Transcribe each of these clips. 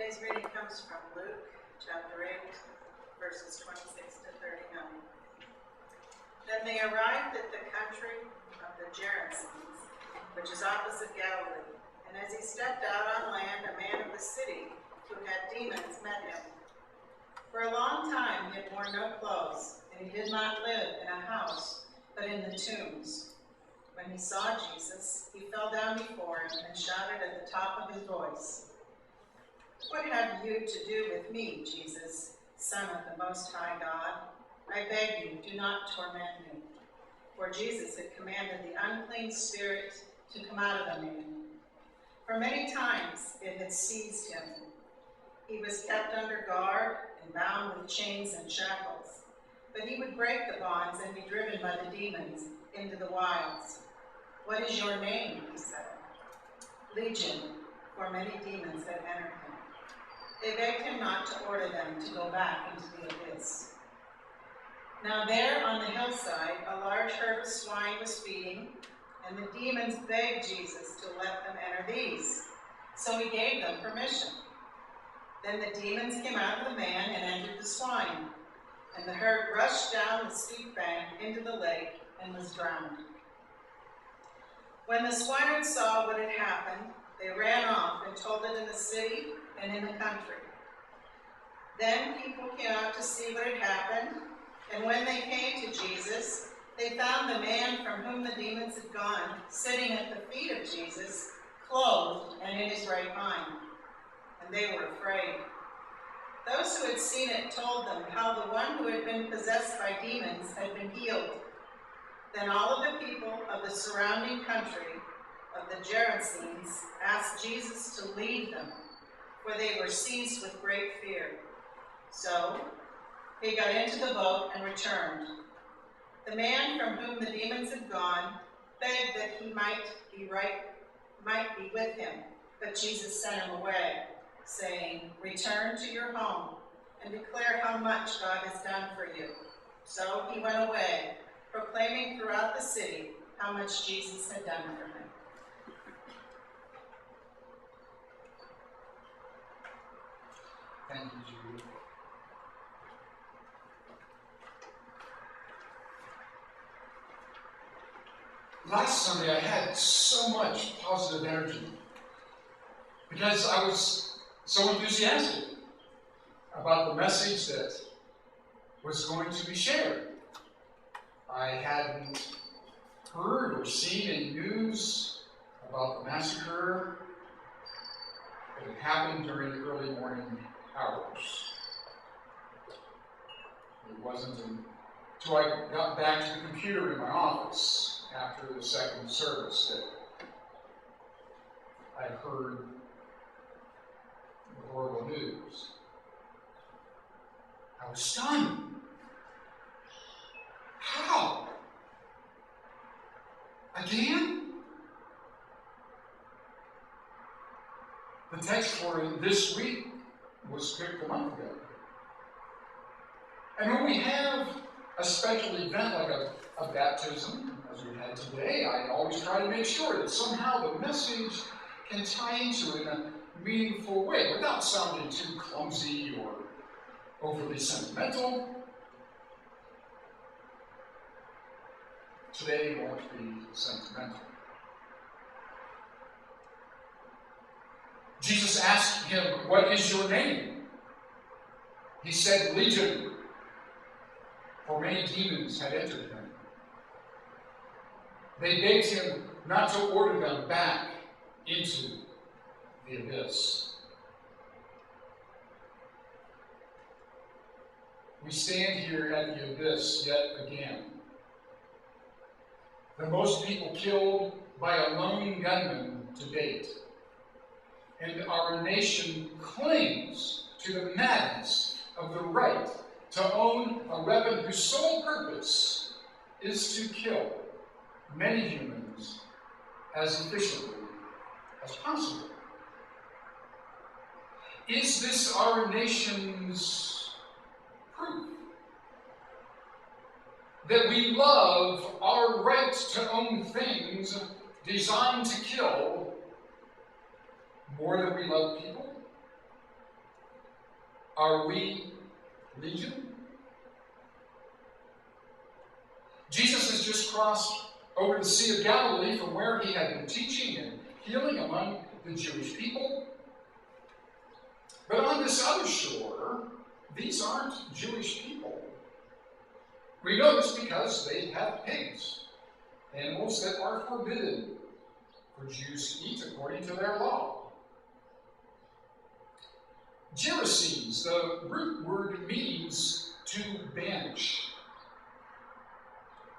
Today's reading comes from Luke chapter 8, verses 26 to 39. Then they arrived at the country of the Gerasenes, which is opposite Galilee. And as he stepped out on land, a man of the city who had demons met him. For a long time he had worn no clothes, and he did not live in a house, but in the tombs. When he saw Jesus, he fell down before him and shouted at the top of his voice, "What have you to do with me, Jesus, Son of the Most High God? I beg you, do not torment me." For Jesus had commanded the unclean spirit to come out of the man. For many times it had seized him. He was kept under guard and bound with chains and shackles. But he would break the bonds and be driven by the demons into the wilds. "What is your name?" he said. "Legion," for many demons had entered him. They begged him not to order them to go back into the abyss. Now there on the hillside, a large herd of swine was feeding, and the demons begged Jesus to let them enter these. So he gave them permission. Then the demons came out of the man and entered the swine, and the herd rushed down the steep bank into the lake and was drowned. When the swineherds saw what had happened, they ran off and told it in the city and in the country. Then people came out to see what had happened, and when they came to Jesus, they found the man from whom the demons had gone sitting at the feet of Jesus, clothed and in his right mind. And they were afraid. Those who had seen it told them how the one who had been possessed by demons had been healed. Then all of the people of the surrounding country of the Gerasenes asked Jesus to leave them, for they were seized with great fear. So he got into the boat and returned. The man from whom the demons had gone begged that he might be with him, but Jesus sent him away, saying, "Return to your home and declare how much God has done for you." So he went away, proclaiming throughout the city how much Jesus had done for him. Thank you, Judy. Last Sunday, I had so much positive energy because I was so enthusiastic about the message that was going to be shared. I hadn't heard or seen any news about the massacre that had happened during the early morning hours. It wasn't until I got back to the computer in my office after the second service that I heard the horrible news. I was stunned. How? Again? The text for this week was picked a month ago. And when we have a special event like a baptism, as we had today, I always try to make sure that somehow the message can tie into it in a meaningful way without sounding too clumsy or overly sentimental. Today won't be sentimental. Jesus asked him, "What is your name?" He said, "Legion," for many demons had entered him. They begged him not to order them back into the abyss. We stand here at the abyss yet again. The most people killed by a lone gunman to date. And our nation clings to the madness of the right to own a weapon whose sole purpose is to kill many humans as efficiently as possible. Is this our nation's proof that we love our right to own things designed to kill more than we love people? Are we legion? Jesus has just crossed over the Sea of Galilee from where he had been teaching and healing among the Jewish people. But on this other shore, these aren't Jewish people. We know this because they have pigs, animals that are forbidden for Jews to eat according to their law. Gerasenes, the root word means to banish.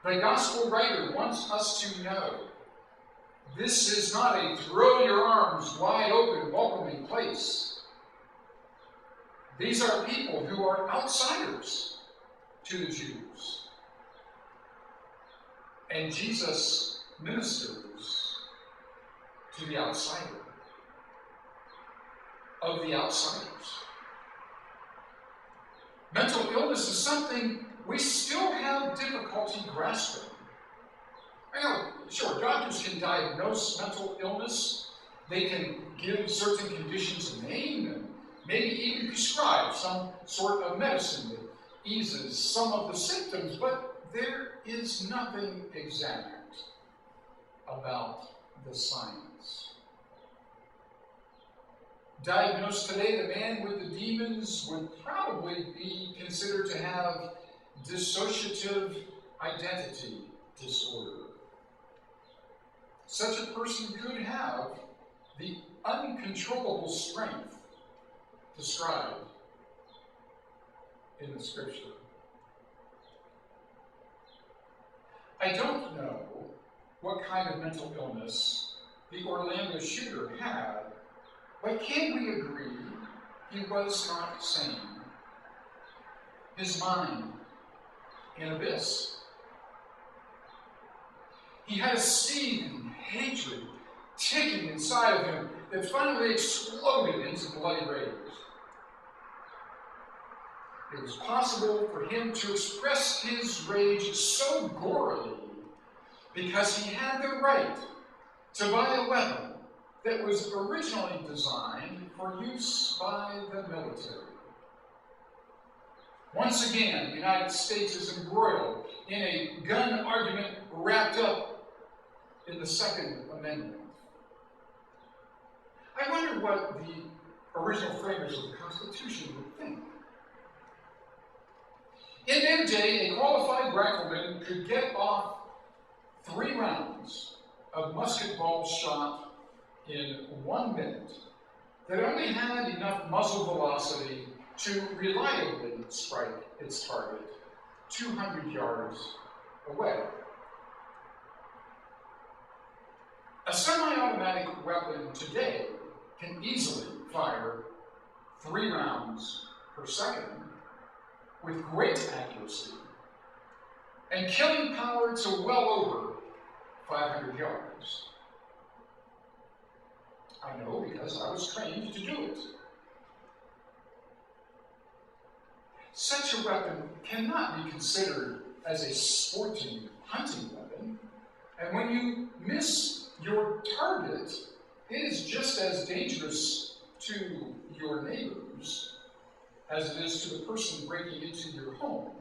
The gospel writer wants us to know this is not a throw your arms wide open welcoming place. These are people who are outsiders to the Jews. And Jesus ministers to the outsider of the outsiders. Mental illness is something we still have difficulty grasping. I know, sure, doctors can diagnose mental illness. They can give certain conditions a name and maybe even prescribe some sort of medicine that eases some of the symptoms, but there is nothing exact about the science. Diagnosed today, the man with the demons would probably be considered to have dissociative identity disorder. Such a person could have the uncontrollable strength described in the scripture. I don't know what kind of mental illness the Orlando shooter had, but can we agree he was not sane? His mind, an abyss. He had a seething hatred ticking inside of him that finally exploded into bloody rage. It was possible for him to express his rage so gorily because he had the right to buy a weapon that was originally designed for use by the military. Once again, the United States is embroiled in a gun argument wrapped up in the Second Amendment. I wonder what the original framers of the Constitution would think. In their day, a qualified rifleman could get off 3 rounds of musket ball shot in 1 minute that only had enough muzzle velocity to reliably strike its target 200 yards away. A semi-automatic weapon today can easily fire 3 rounds per second with great accuracy and killing power to well over 500 yards. I know because I was trained to do it. Such a weapon cannot be considered as a sporting hunting weapon, and when you miss your target, it is just as dangerous to your neighbors as it is to the person breaking into your home.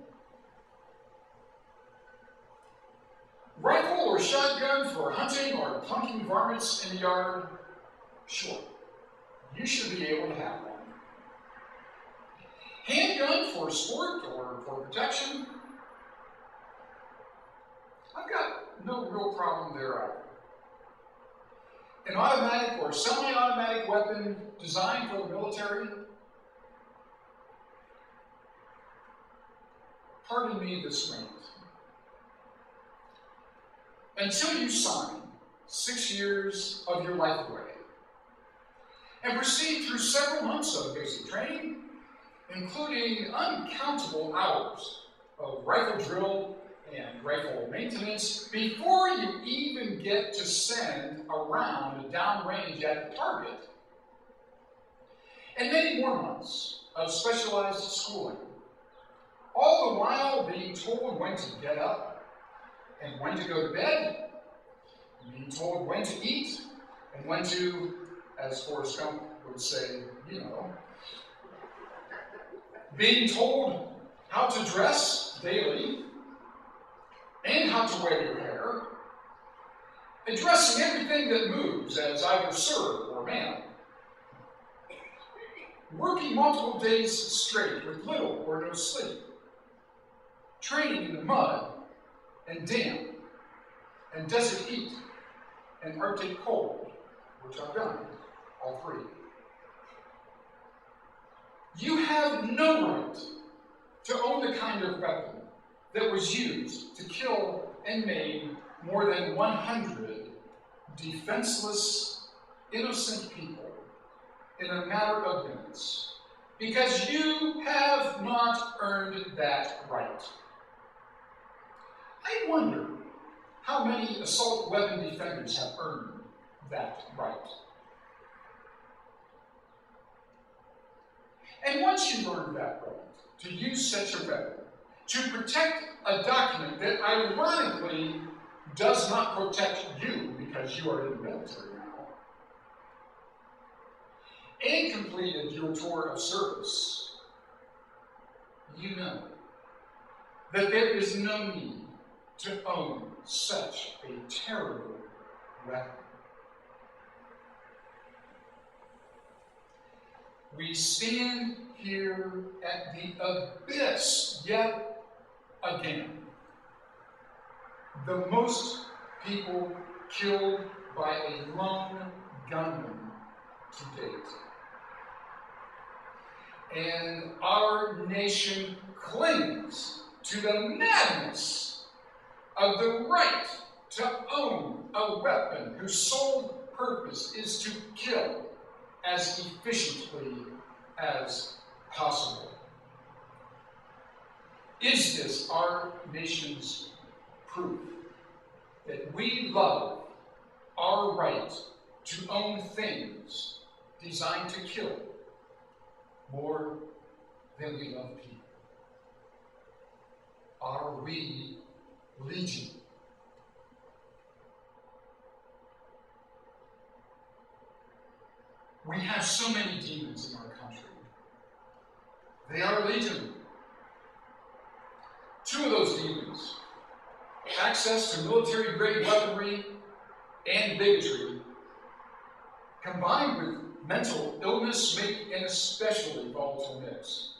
Rifle or shotgun for hunting or plunking varmints in the yard? Sure, you should be able to have one. Handgun for sport or for protection? I've got no real problem there either. An automatic or semi-automatic weapon designed for the military? Pardon me this rant. Until you sign 6 years of your life away and proceed through several months of basic training, including uncountable hours of rifle drill and rifle maintenance, before you even get to send a round downrange at the target, and many more months of specialized schooling, all the while being told when to get up and when to go to bed, being told when to eat and when to, as Forrest Gump would say, you know. being told how to dress daily and how to wear your hair, addressing everything that moves as either sir or ma'am, working multiple days straight with little or no sleep, training in the mud and damp and desert heat and Arctic cold, which I've done, all three. You have no right to own the kind of weapon that was used to kill and maim more than 100 defenseless, innocent people in a matter of minutes, because you have not earned that right. I wonder how many assault weapon defenders have earned that right. And once you've earned that right to use such a weapon, to protect a document that ironically does not protect you because you are in the military now, and completed your tour of service, you know that there is no need to own such a terrible weapon. We stand here at the abyss yet again. The most people killed by a lone gunman to date. And our nation clings to the madness of the right to own a weapon whose sole purpose is to kill as efficiently as possible. Is this our nation's proof that we love our right to own things designed to kill more than we love people? Are we legion? We have so many demons in our country. They are legion. Two of those demons, access to military-grade weaponry and bigotry, combined with mental illness, make an especially volatile mix.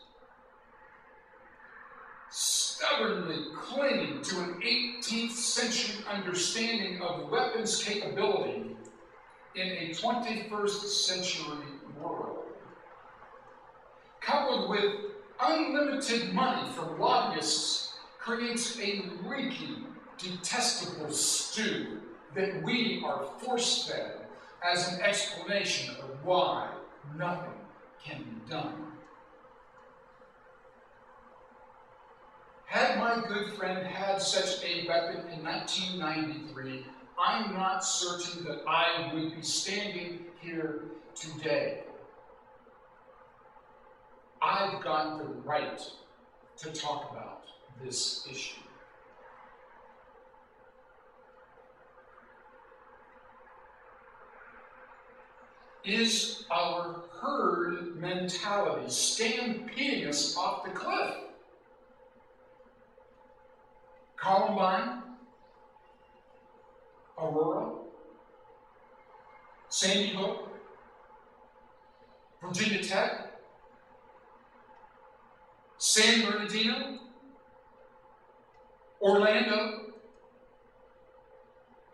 Stubbornly clinging to an 18th century understanding of weapons capability in a 21st century world, coupled with unlimited money from lobbyists, creates a leaky, detestable stew that we are force-fed as an explanation of why nothing can be done. Had my good friend had such a weapon in 1993, I'm not certain that I would be standing here today. I've got the right to talk about this issue. Is our herd mentality stampeding us off the cliff? Columbine, Aurora, Sandy Hook, Virginia Tech, San Bernardino, Orlando.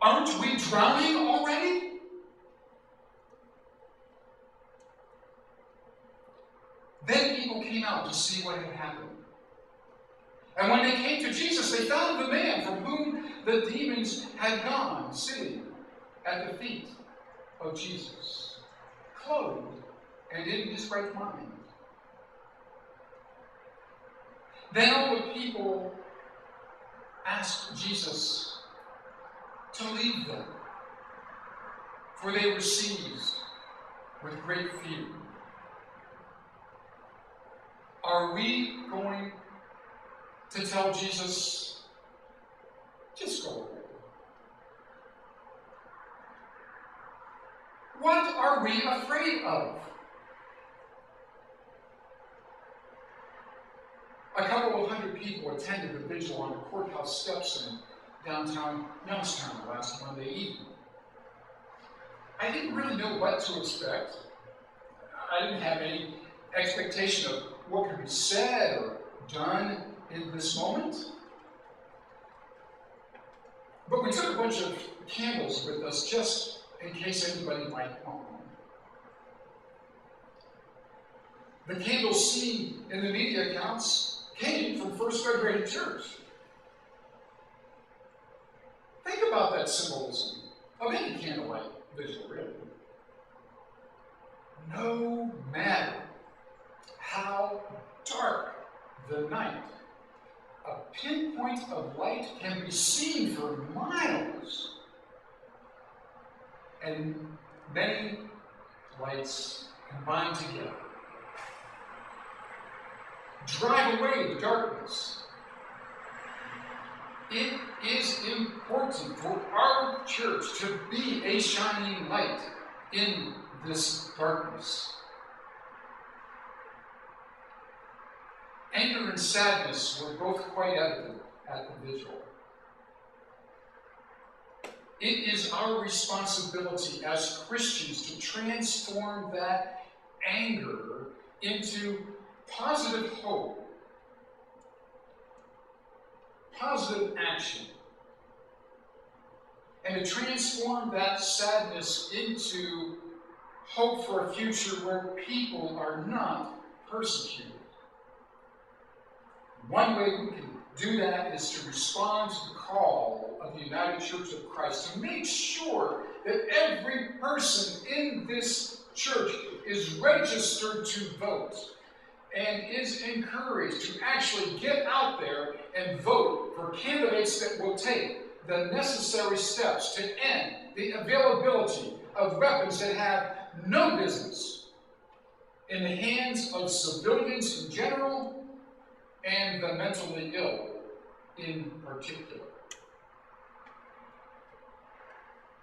Aren't we drowning already? Then people came out to see what had happened. And when they came to Jesus, they found the man from whom the demons had gone, sitting at the feet of Jesus, clothed and in his right mind. Then all the people asked Jesus to leave them, for they were seized with great fear. Are we going to tell Jesus, just go away? What are we afraid of? couple of hundred people attended the vigil on the courthouse steps in downtown Youngstown last Monday evening. I didn't really know what to expect. I didn't have any expectation of what could be said or done in this moment. But we took a bunch of candles with us just in case anybody might want one. The candles seen in the media accounts came from First Federated Church. Think about that symbolism of any candlelight vigil, really. No matter how dark the night, a pinpoint of light can be seen for miles, and many lights combine together. Drive away the darkness. It is important for our church to be a shining light in this darkness. Anger and sadness were both quite evident at the vigil. It is our responsibility as Christians to transform that anger into positive hope, positive action, and to transform that sadness into hope for a future where people are not persecuted. One way we can do that is to respond to the call of the United Church of Christ, to make sure that every person in this church is registered to vote and is encouraged to actually get out there and vote for candidates that will take the necessary steps to end the availability of weapons that have no business in the hands of civilians in general and the mentally ill in particular.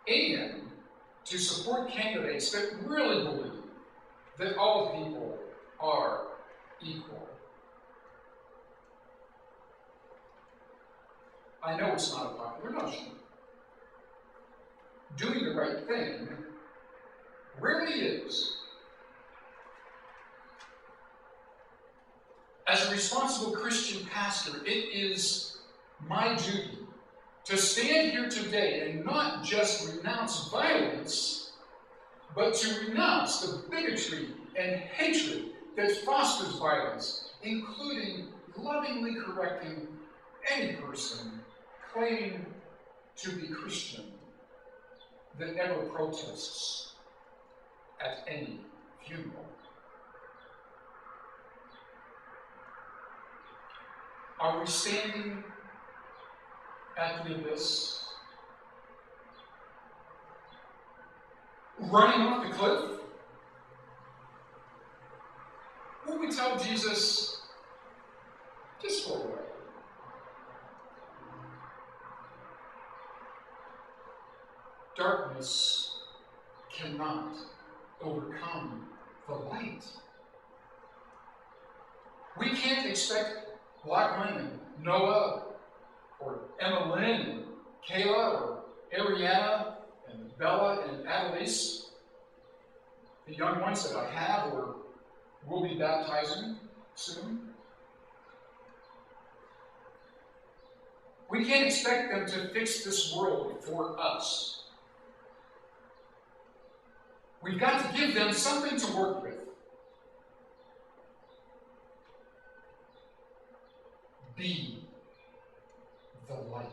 And to support candidates that really believe that all people are equal. I know it's not a popular notion. Doing the right thing rarely is. As a responsible Christian pastor, it is my duty to stand here today and not just renounce violence, but to renounce the bigotry and hatred that fosters violence, including lovingly correcting any person claiming to be Christian that ever protests at any funeral. Are we standing at the abyss? Running off the cliff? Will we tell Jesus, just go away? Darkness cannot overcome the light. We can't expect Lachlan and Noah, or Emma Lynn and Kayla, or Ariana and Bella and Annalise, the young ones that I have or will be baptizing soon. We can't expect them to fix this world for us. We've got to give them something to work with. Be the light.